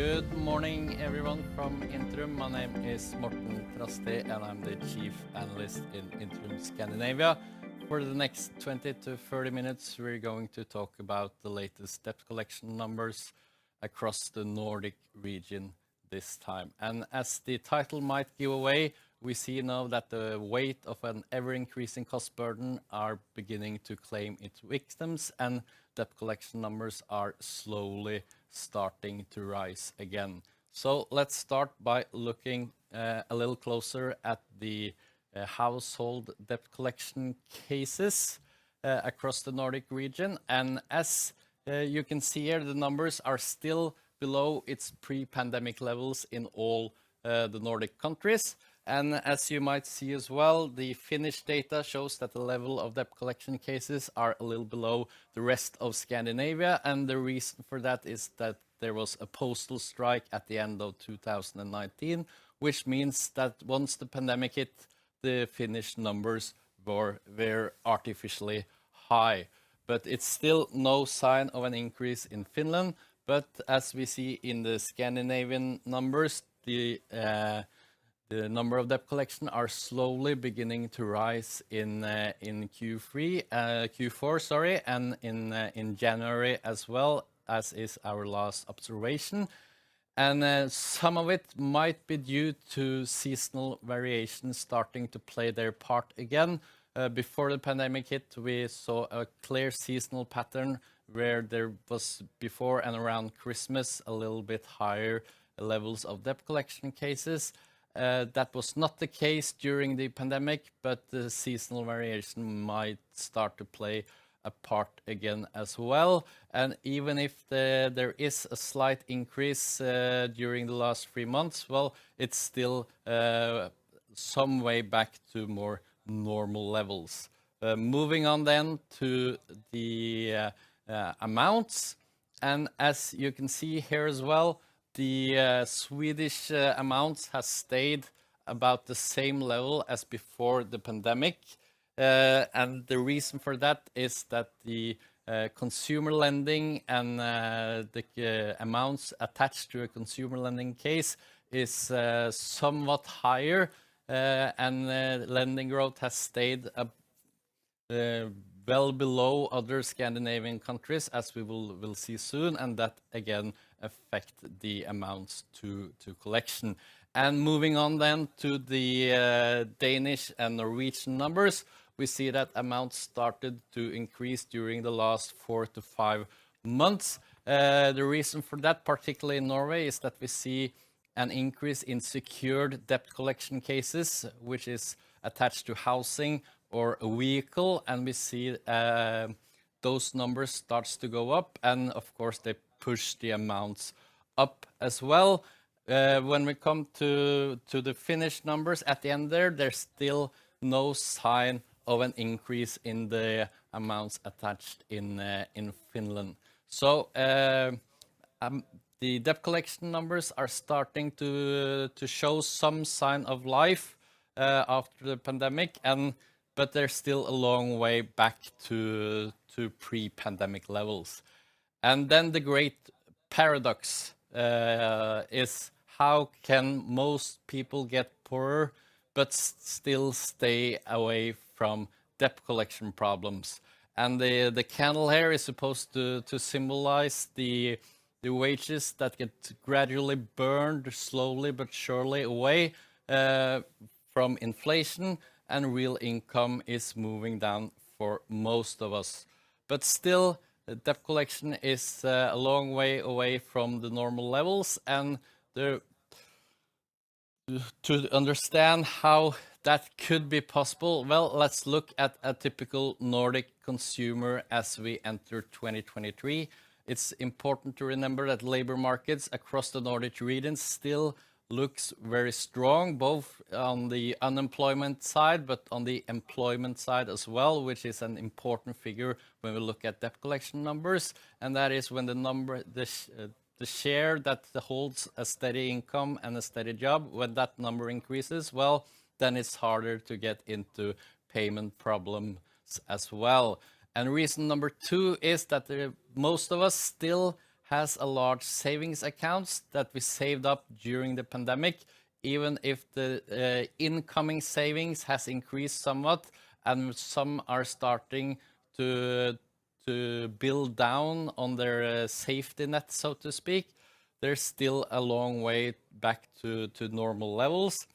Good morning, everyone from Intrum. My name is Morten Trasti, and I'm the Chief Analyst in Intrum Scandinavia. For the next 20 to 30 minutes, we're going to talk about the latest debt collection numbers across the Nordic region this time. And as the title might give away, we see now that the weight of an ever-increasing cost burden are beginning to claim its victims, and debt collection numbers are slowly starting to rise again. So let's start by looking a little closer at the household debt collection cases across the Nordic region. And as you can see here, the numbers are still below its pre-pandemic levels in all the Nordic countries. And as you might see as well, the Finnish data shows that the level of debt collection cases are a little below the rest of Scandinavia. And the reason for that is that there was a postal strike at the end of 2019, which means that once the pandemic hit, the Finnish numbers were artificially high. But it's still no sign of an increase in Finland. But as we see in the Scandinavian numbers, the number of debt collection are slowly beginning to rise in Q4, and in January as well, as is our last observation. And some of it might be due to seasonal variations starting to play their part again. Before the pandemic hit, we saw a clear seasonal pattern where there was before and around Christmas a little bit higher levels of debt collection cases. That was not the case during the pandemic, but the seasonal variation might start to play a part again as well. And even if there is a slight increase during the last 3 months, well, it's still some way back to more normal levels. Moving on then to the amounts. And as you can see here as well, the Swedish amounts has stayed about the same level as before the pandemic. And the reason for that is that the consumer lending and the amounts attached to a consumer lending case is somewhat higher, and lending growth has stayed well below other Scandinavian countries, as we will see soon, and that again affect the amounts to collection. And moving on then to the Danish and Norwegian numbers, we see that amounts started to increase during the last 4 to 5 months. The reason for that, particularly in Norway, is that we see an increase in secured debt collection cases, which is attached to housing or a vehicle, and we see those numbers starts to go up, and of course they push the amounts up as well. When we come to the Finnish numbers at the end there's still no sign of an increase in the amounts attached in Finland. So the debt collection numbers are starting to show some sign of life after the pandemic, but they're still a long way back to pre-pandemic levels. And then the great paradox is, how can most people get poorer but still stay away from debt collection problems? And the candle here is supposed to symbolize the wages that get gradually burned slowly but surely away from inflation, and real income is moving down for most of us. But still, debt collection is a long way away from the normal levels, and to understand how that could be possible, well, let's look at a typical Nordic consumer as we enter 2023. It's important to remember that labor markets across the Nordic region still looks very strong, both on the unemployment side, but on the employment side as well, which is an important figure when we look at debt collection numbers. And that is when the share that holds a steady income and a steady job, when that number increases, well, then it's harder to get into payment problems as well. And reason number 2 is that most of us still has a large savings accounts that we saved up during the pandemic, even if the incoming savings has increased somewhat, and some are starting to build down on their safety net, so to speak. There's still a long way back to normal levels.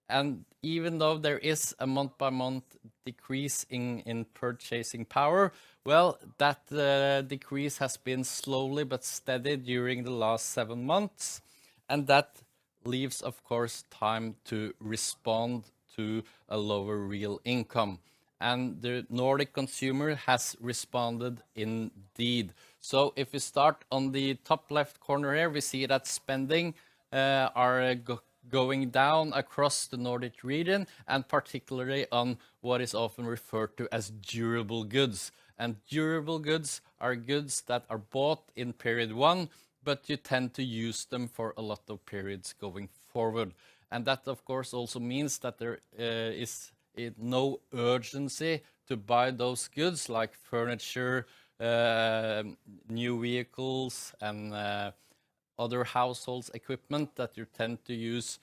And even though there is a month-by-month decrease in purchasing power, well, that decrease has been slowly but steady during the last 7 months. And that leaves, of course, time to respond to a lower real income. And the Nordic consumer has responded indeed. So if we start on the top left corner here, we see that spending are going down across the Nordic region, and particularly on what is often referred to as durable goods. And durable goods are goods that are bought in period one, but you tend to use them for a lot of periods going forward. And that, of course, also means that there is no urgency to buy those goods like furniture, new vehicles, and other households equipment that you tend to use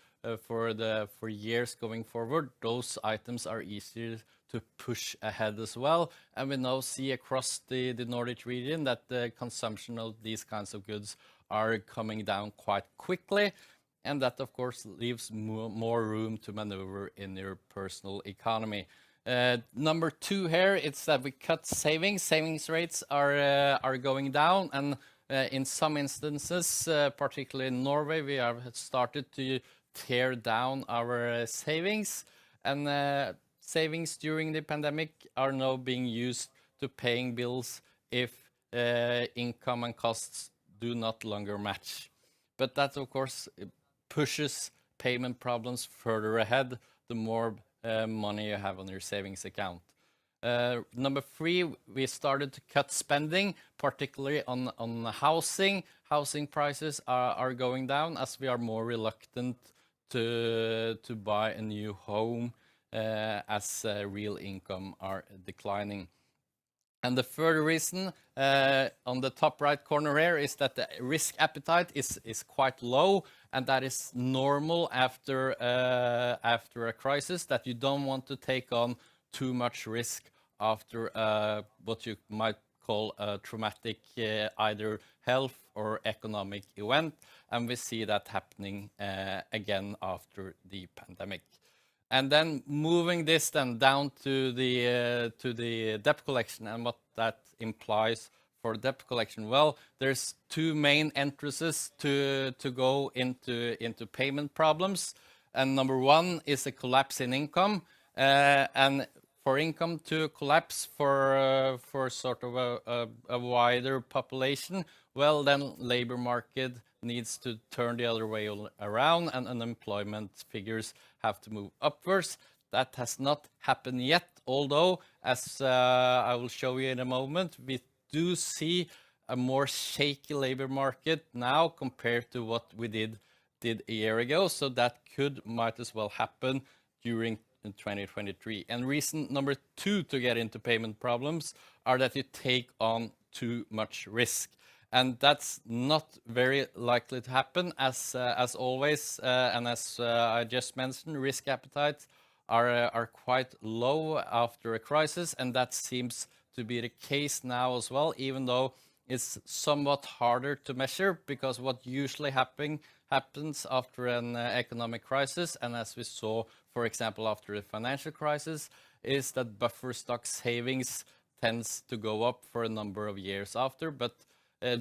for years going forward. Those items are easier to push ahead as well. And we now see across the Nordic region that the consumption of these kinds of goods are coming down quite quickly. And that, of course, leaves more room to maneuver in your personal economy. Number two here, it's that we cut savings. Savings rates are going down, and in some instances, particularly in Norway, we have started to tear down our savings, and savings during the pandemic are now being used to paying bills if income and costs do not longer match. But that, of course, pushes payment problems further ahead the more money you have on your savings account. Number three, we started to cut spending, particularly on housing. Housing prices are going down as we are more reluctant to buy a new home as real income are declining. And the third reason on the top right corner here is that the risk appetite is quite low, and that is normal after a crisis, that you don't want to take on too much risk after what you might call a traumatic either health or economic event. And we see that happening again after the pandemic. And then moving this then down to the debt collection and what that implies for debt collection. Well, there's two main entrances to go into payment problems. And number one is a collapse in income. And for income to collapse for sort of a wider population, well, then labor market needs to turn the other way around, and unemployment figures have to move upwards. That has not happened yet, although, as I will show you in a moment, we do see a more shaky labor market now compared to what we did a year ago. So that might as well happen during 2023. And reason number two to get into payment problems are that you take on too much risk. And that's not very likely to happen, as always, and as I just mentioned, risk appetites are quite low after a crisis, and that seems to be the case now as well, even though it's somewhat harder to measure, because what usually happens after an economic crisis, and as we saw, for example, after the financial crisis, is that buffer stock savings tends to go up for a number of years after. But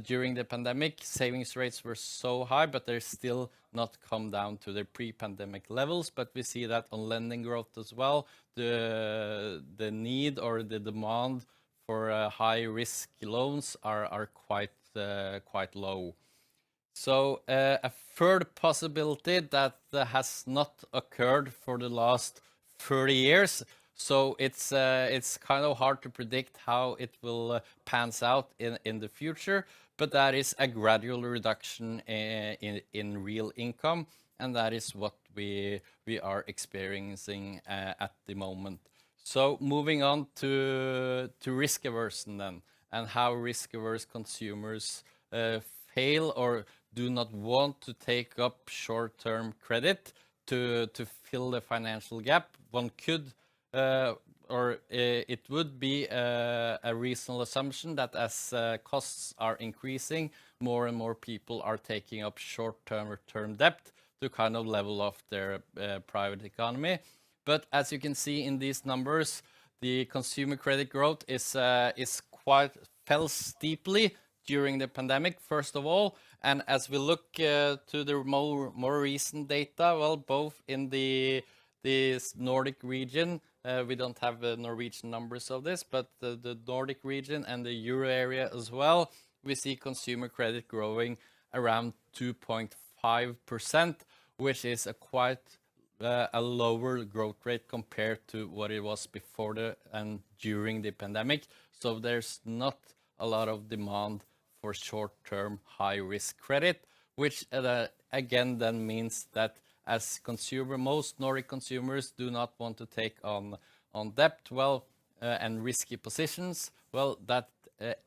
during the pandemic, savings rates were so high, but they're still not come down to their pre-pandemic levels. But we see that on lending growth as well, the need or the demand for high-risk loans are quite low. So a third possibility that has not occurred for the last 30 years. So it's kind of hard to predict how it will pans out in the future, but that is a gradual reduction in real income, and that is what we are experiencing at the moment. So moving on to risk aversion then, and how risk averse consumers fail or do not want to take up short-term credit to fill the financial gap, one could it would be a reasonable assumption that as costs are increasing, more and more people are taking up short-term debt to kind of level off their private economy. But as you can see in these numbers, the consumer credit growth is fell steeply during the pandemic, first of all. And as we look to the more recent data, well, both in the Nordic region, we don't have the Norwegian numbers of this, but the Nordic region and the Euro area as well, we see consumer credit growing around 2.5%, which is a lower growth rate compared to what it was before and during the pandemic. So there's not a lot of demand for short-term high-risk credit, which again then means that as most Nordic consumers do not want to take on debt, well, and risky positions, well, that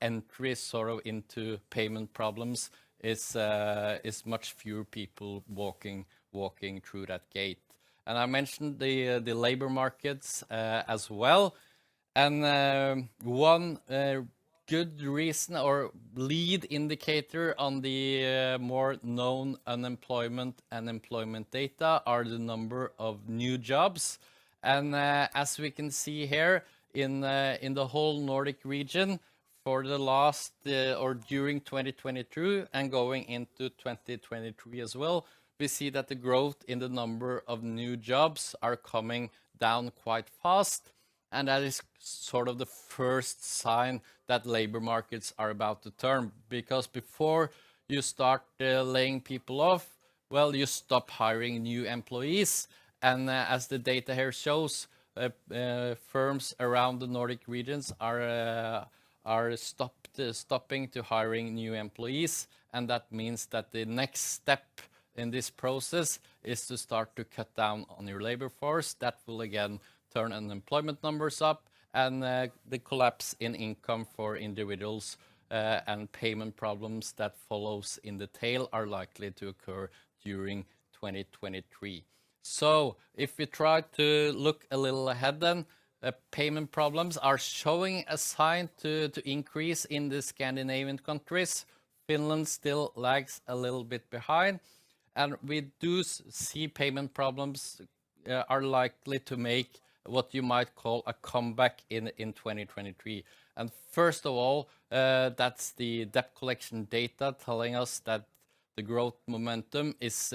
entry sort of into payment problems is much fewer people walking through that gate. And I mentioned the labor markets as well. And one good reason or lead indicator on the more known unemployment and employment data are the number of new jobs. And as we can see here in the whole Nordic region, for the last or during 2022 and going into 2023 as well, we see that the growth in the number of new jobs are coming down quite fast. And that is sort of the first sign that labor markets are about to turn. Because before you start laying people off, well, you stop hiring new employees. And as the data here shows, firms around the Nordic regions are stopping to hiring new employees. And that means that the next step in this process is to start to cut down on your labor force. That will again turn unemployment numbers up, and the collapse in income for individuals and payment problems that follows in the tail are likely to occur during 2023. So if we try to look a little ahead then, payment problems are showing a sign to increase in the Scandinavian countries. Finland still lags a little bit behind, and we do see payment problems are likely to make what you might call a comeback in 2023. And first of all, that's the debt collection data telling us that the growth momentum is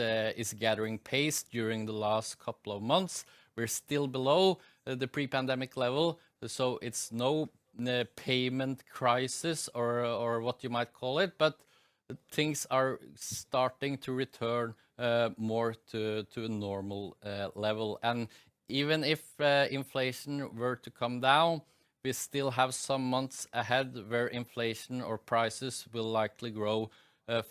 gathering pace during the last couple of months. We're still below the pre-pandemic level, so it's no payment crisis or what you might call it, but things are starting to return more to a normal level. And even if inflation were to come down, we still have some months ahead where inflation or prices will likely grow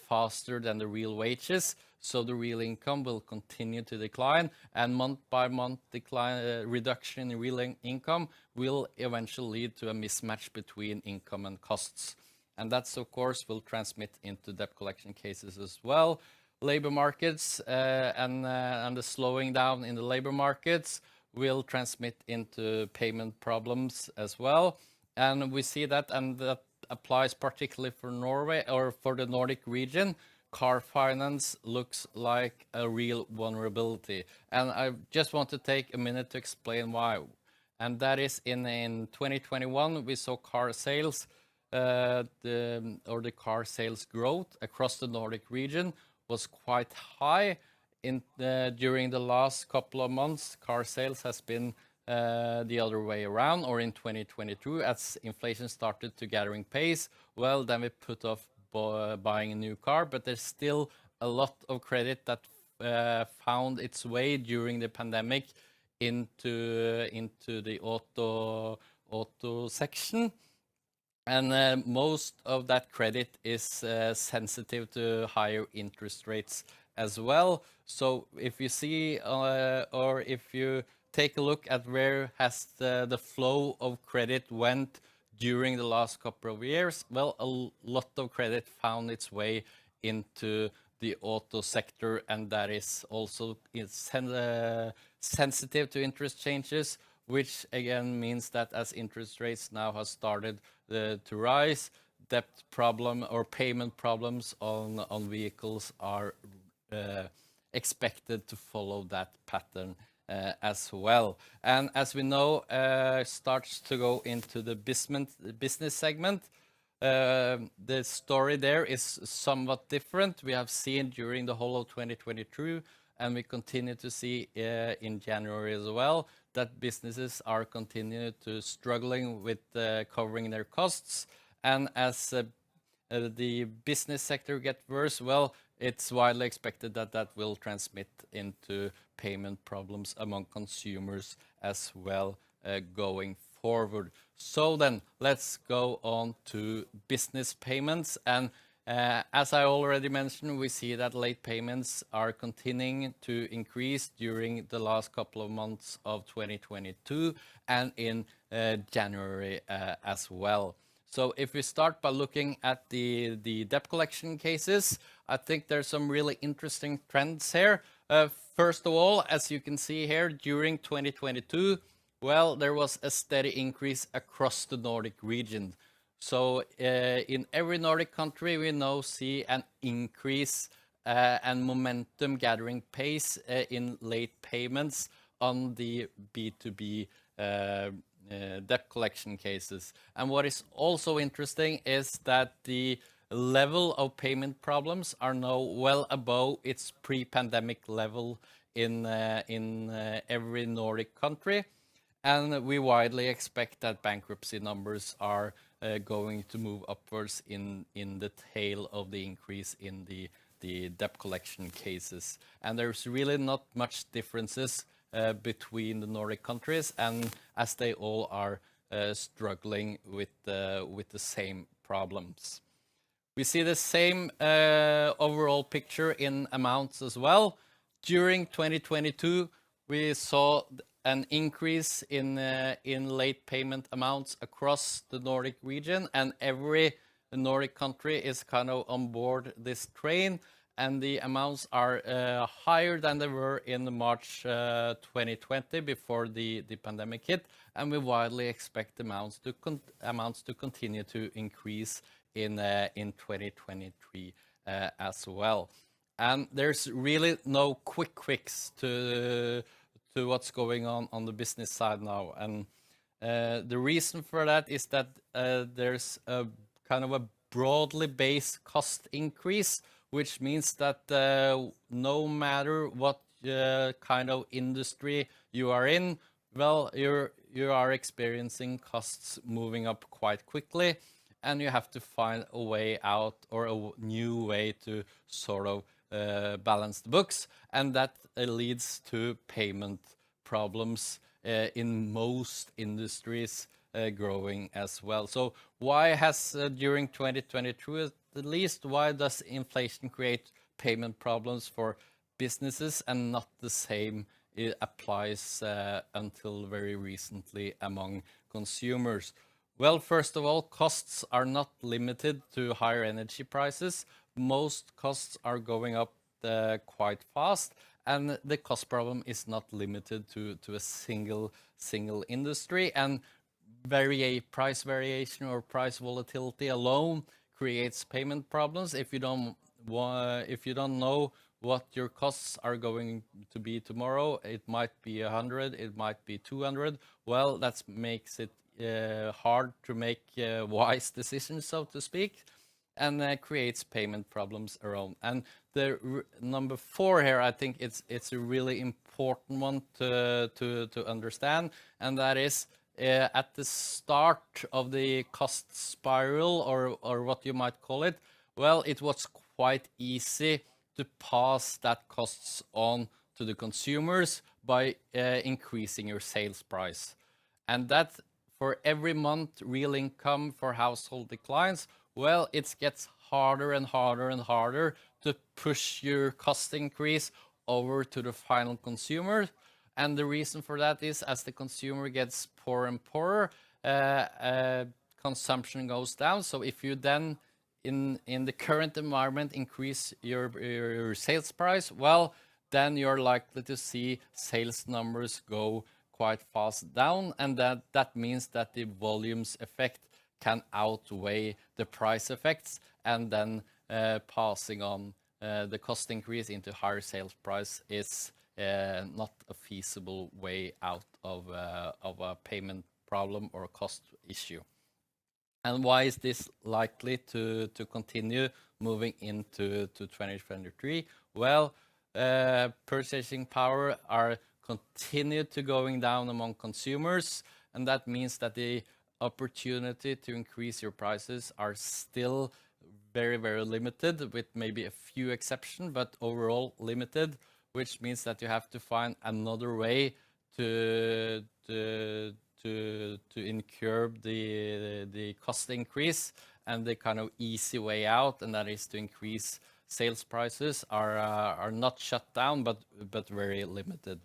faster than the real wages. So the real income will continue to decline, and month by month reduction in real income will eventually lead to a mismatch between income and costs. And that's, of course, will transmit into debt collection cases as well. Labor markets and the slowing down in the labor markets will transmit into payment problems as well. And we see that, and that applies particularly for Norway or for the Nordic region. Car finance looks like a real vulnerability. And I just want to take a minute to explain why. And that is in 2021, we saw car sales, the car sales growth across the Nordic region was quite high. During the last couple of months, car sales has been the other way around, or in 2022, as inflation started to gathering pace, well, then we put off buying a new car, but there's still a lot of credit that found its way during the pandemic into the auto section. And most of that credit is sensitive to higher interest rates as well. So if you see or if you take a look at where has the flow of credit went during the last couple of years, well, a lot of credit found its way into the auto sector, and that is also sensitive to interest changes, which again means that as interest rates now have started to rise, debt problem or payment problems on vehicles are expected to follow that pattern as well. And as we know, starts to go into the business segment. The story there is somewhat different. We have seen during the whole of 2022, and we continue to see in January as well, that businesses are continuing to struggling with covering their costs. And as the business sector get worse, well, it's widely expected that that will transmit into payment problems among consumers as well going forward. So then let's go on to business payments. And as I already mentioned, we see that late payments are continuing to increase during the last couple of months of 2022 and in January as well. So if we start by looking at the debt collection cases, I think there's some really interesting trends here. First of all, as you can see here, during 2022, well, there was a steady increase across the Nordic region. So in every Nordic country, we now see an increase and momentum gathering pace in late payments on the B2B debt collection cases. And what is also interesting is that the level of payment problems are now well above its pre-pandemic level in every Nordic country. And we widely expect that bankruptcy numbers are going to move upwards in the tail of the increase in the debt collection cases. And there's really not much differences between the Nordic countries, and as they all are struggling with the same problems. We see the same overall picture in amounts as well. During 2022, we saw an increase in late payment amounts across the Nordic region, and every Nordic country is kind of on board this train, and the amounts are higher than they were in March 2020 before the pandemic hit, and we widely expect amounts to continue to increase in 2023 as well. And there's really no quick fix to what's going on the business side now. And the reason for that is that there's a kind of a broadly based cost increase, which means that no matter what kind of industry you are in, well, you are experiencing costs moving up quite quickly, and you have to find a way out or a new way to sort of balance the books, and that leads to payment problems in most industries growing as well. So why has during 2022 at least, why does inflation create payment problems for businesses and not the same it applies until very recently among consumers? Well, first of all, costs are not limited to higher energy prices. Most costs are going up quite fast, and the cost problem is not limited to a single industry. And price variation or price volatility alone creates payment problems. If you don't know what your costs are going to be tomorrow, it might be 100, it might be 200. Well, that makes it hard to make wise decisions, so to speak, and creates payment problems around. And the number 4 here, I think it's a really important one to understand, and that is at the start of the cost spiral, or what you might call it, well, it was quite easy to pass that costs on to the consumers by increasing your sales price. And that for every month real income for household declines, well, it gets harder and harder and harder to push your cost increase over to the final consumer. And the reason for that is as the consumer gets poorer and poorer, consumption goes down. So if you then in the current environment increase your sales price, well, then you're likely to see sales numbers go quite fast down, and that means that the volumes effect can outweigh the price effects, and then passing on the cost increase into higher sales price is not a feasible way out of a payment problem or a cost issue. And why is this likely to continue moving into 2023? Well, purchasing power are continued to going down among consumers, and that means that the opportunity to increase your prices are still very, very limited, with maybe a few exceptions, but overall limited, which means that you have to find another way to incur the cost increase, and the kind of easy way out, and that is to increase sales prices, are not shut down, but very limited.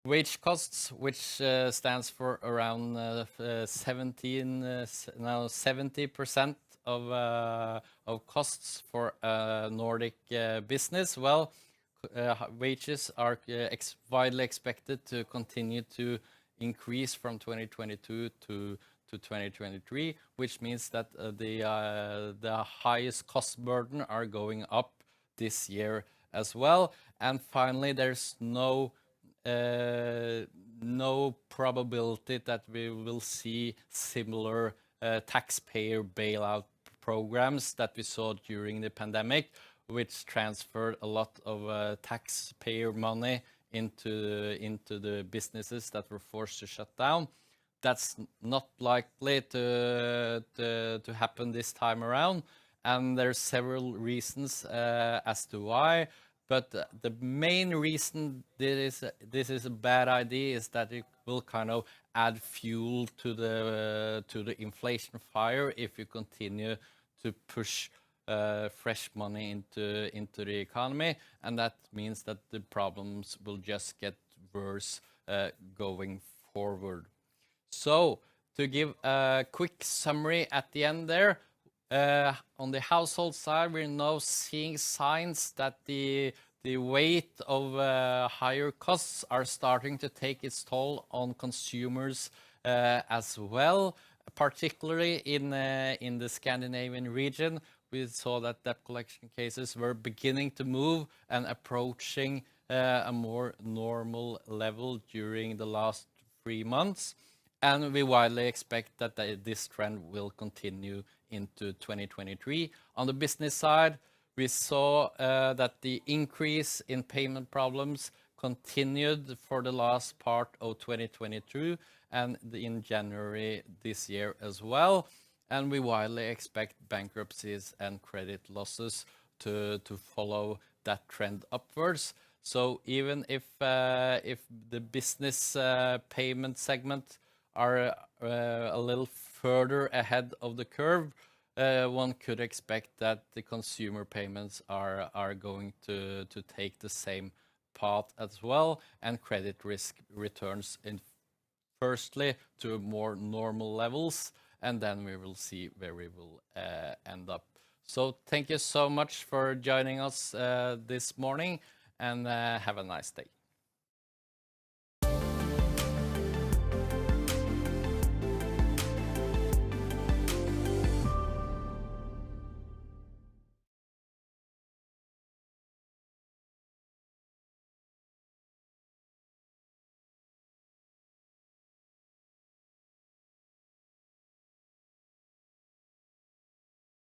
Wage costs, which stands for around 70% of costs for Nordic business. Well, wages are widely expected to continue to increase from 2022 to 2023, which means that the highest cost burden are going up this year as well. And finally, there's no probability that we will see similar taxpayer bailout programs that we saw during the pandemic, which transferred a lot of taxpayer money into the businesses that were forced to shut down. That's not likely to happen this time around, and there's several reasons as to why. But the main reason this is a bad idea is that it will kind of add fuel to the inflation fire if you continue to push fresh money into the economy, and that means that the problems will just get worse going forward. So, to give a quick summary at the end there, on the household side, we're now seeing signs that the weight of higher costs are starting to take its toll on consumers as well, particularly in the Scandinavian region. We saw that debt collection cases were beginning to move and approaching a more normal level during the last 3 months. And we widely expect that this trend will continue into 2023. On the business side, we saw that the increase in payment problems continued for the last part of 2022 and in January this year as well. And we widely expect bankruptcies and credit losses to follow that trend upwards. So even if the business payment segment are a little further ahead of the curve, one could expect that the consumer payments are going to take the same path as well, and credit risk returns in firstly to more normal levels, and then we will see where we will end up. So thank you so much for joining us this morning, and have a nice day.